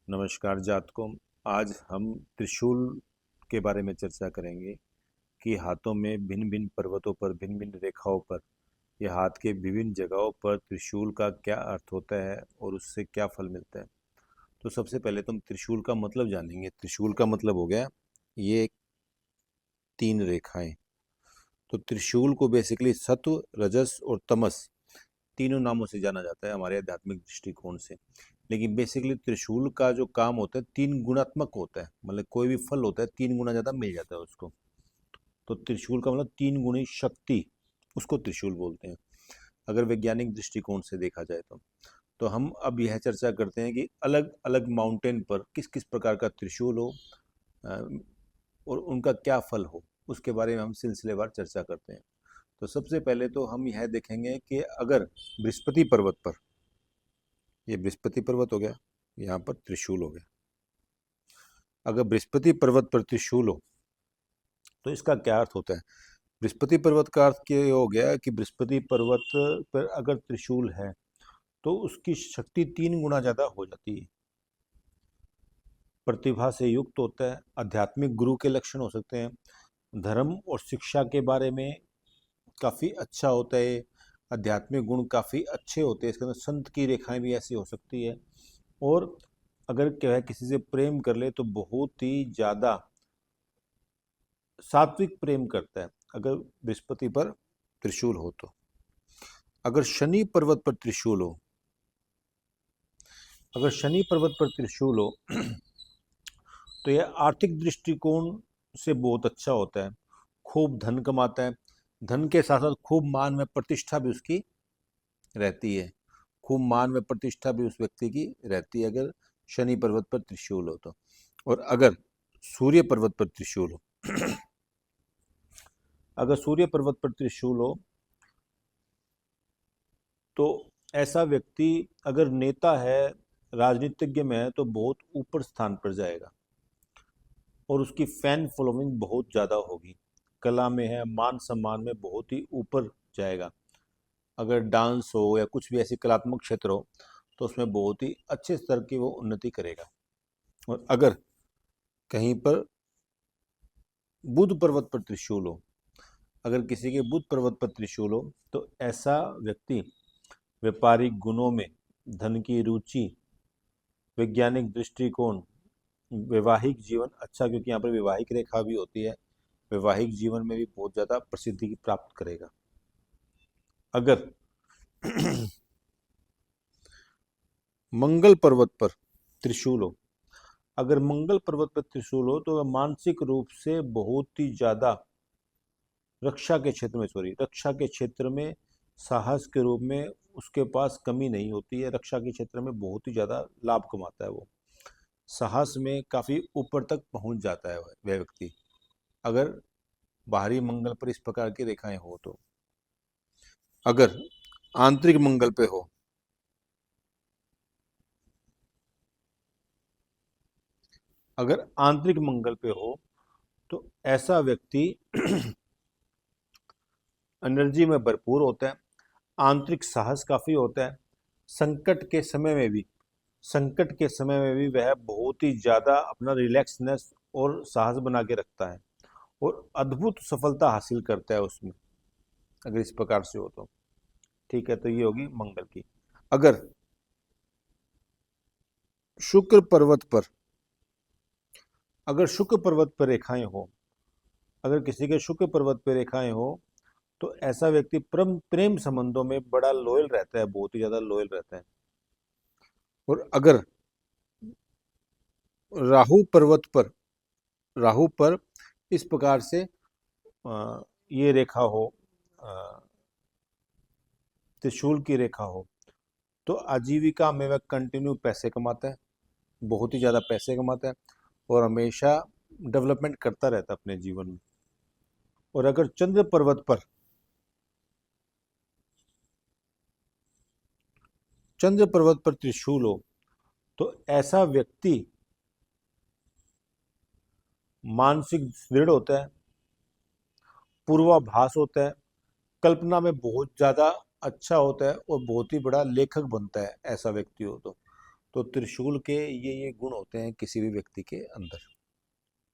नमस्कार जातकों। आज हम त्रिशूल के बारे में चर्चा करेंगे कि हाथों में भिन्न भिन्न पर्वतों पर, भिन्न भिन्न रेखाओं पर, या हाथ के विभिन्न जगहों पर त्रिशूल का क्या अर्थ होता है और उससे क्या फल मिलता है। तो सबसे पहले तो हम त्रिशूल का मतलब जानेंगे। त्रिशूल का मतलब हो गया ये तीन रेखाएं। तो त्रिशूल को बेसिकली सत्व, रजस और तमस तीनों नामों से जाना जाता है हमारे आध्यात्मिक दृष्टिकोण से। लेकिन बेसिकली त्रिशूल का जो काम होता है तीन गुणात्मक होता है, मतलब कोई भी फल होता है तीन गुना ज़्यादा मिल जाता है उसको। तो त्रिशूल का मतलब तीन गुणी शक्ति, उसको त्रिशूल बोलते हैं अगर वैज्ञानिक दृष्टिकोण से देखा जाए तो हम अब यह चर्चा करते हैं कि अलग अलग माउंटेन पर किस किस प्रकार का त्रिशूल हो और उनका क्या फल हो, उसके बारे में हम सिलसिलेवार चर्चा करते हैं। तो सबसे पहले तो हम यह देखेंगे कि अगर बृहस्पति पर्वत पर, ये बृहस्पति पर्वत हो गया, यहाँ पर त्रिशूल हो गया, अगर बृहस्पति पर्वत पर त्रिशूल हो तो इसका क्या अर्थ होता है। बृहस्पति पर्वत का अर्थ ये हो गया कि बृहस्पति पर्वत पर अगर त्रिशूल है तो उसकी शक्ति तीन गुना ज्यादा हो जाती है, प्रतिभा से युक्त होता है, आध्यात्मिक गुरु के लक्षण हो सकते हैं, धर्म और शिक्षा के बारे में काफ़ी अच्छा होता है, आध्यात्मिक गुण काफ़ी अच्छे होते हैं, इसके अंदर संत की रेखाएं भी ऐसी हो सकती है। और अगर क्या है किसी से प्रेम कर ले तो बहुत ही ज़्यादा सात्विक प्रेम करता है अगर बृहस्पति पर त्रिशूल हो तो। अगर शनि पर्वत पर त्रिशूल हो, अगर शनि पर्वत पर त्रिशूल हो तो यह आर्थिक दृष्टिकोण से बहुत अच्छा होता है, खूब धन कमाता है, धन के साथ साथ खूब मान में प्रतिष्ठा भी उसकी रहती है, खूब मान में प्रतिष्ठा भी उस व्यक्ति की रहती है अगर शनि पर्वत पर त्रिशूल हो तो। और अगर सूर्य पर्वत पर त्रिशूल हो अगर सूर्य पर्वत पर त्रिशूल हो तो ऐसा व्यक्ति अगर नेता है, राजनीतिज्ञ में है तो बहुत ऊपर स्थान पर जाएगा और उसकी फैन फॉलोइंग बहुत ज़्यादा होगी, कला में है, मान सम्मान में बहुत ही ऊपर जाएगा। अगर डांस हो या कुछ भी ऐसी कलात्मक क्षेत्र हो तो उसमें बहुत ही अच्छे स्तर की वो उन्नति करेगा। और अगर कहीं पर बुध पर्वत पर त्रिशूल हो, अगर किसी के बुध पर्वत पर त्रिशूल हो तो ऐसा व्यक्ति व्यापारिक गुणों में, धन की रुचि, वैज्ञानिक दृष्टिकोण, वैवाहिक जीवन अच्छा, क्योंकि यहाँ पर वैवाहिक रेखा भी होती है, वैवाहिक जीवन में भी बहुत ज़्यादा प्रसिद्धि प्राप्त करेगा। अगर मंगल पर्वत पर त्रिशूल हो, अगर मंगल पर्वत पर त्रिशूल हो तो वह मानसिक रूप से बहुत ही ज़्यादा रक्षा के क्षेत्र में साहस के रूप में उसके पास कमी नहीं होती है, रक्षा के क्षेत्र में बहुत ही ज़्यादा लाभ कमाता है वो, साहस में काफ़ी ऊपर तक पहुंच जाता है वह व्यक्ति अगर बाहरी मंगल पर इस प्रकार की रेखाएं हो तो। अगर आंतरिक मंगल पे हो, अगर आंतरिक मंगल पे हो तो ऐसा व्यक्ति एनर्जी में भरपूर होता है, आंतरिक साहस काफ़ी होता है, संकट के समय में भी संकट के समय में भी वह बहुत ही ज़्यादा अपना रिलैक्सनेस और साहस बना के रखता है और अद्भुत सफलता हासिल करता है उसमें, अगर इस प्रकार से हो तो। ठीक है, तो ये होगी मंगल की। अगर शुक्र पर्वत पर अगर शुक्र पर्वत पर रेखाएं हो, अगर किसी के शुक्र पर्वत पर रेखाएं हो तो ऐसा व्यक्ति प्रेम संबंधों में बड़ा लॉयल रहता है, बहुत ही ज़्यादा लॉयल रहता है। और अगर राहु पर्वत पर राहु पर इस प्रकार से ये रेखा हो, त्रिशूल की रेखा हो, तो आजीविका में वह कंटिन्यू पैसे कमाता है, बहुत ही ज़्यादा पैसे कमाता है और हमेशा डेवलपमेंट करता रहता है अपने जीवन में। और अगर चंद्र पर्वत पर त्रिशूल हो तो ऐसा व्यक्ति मानसिक दृढ़ होता है, पूर्वाभास होता है, कल्पना में बहुत ज़्यादा अच्छा होता है और बहुत ही बड़ा लेखक बनता है ऐसा व्यक्ति हो तो। तो त्रिशूल के ये गुण होते हैं किसी भी व्यक्ति के अंदर।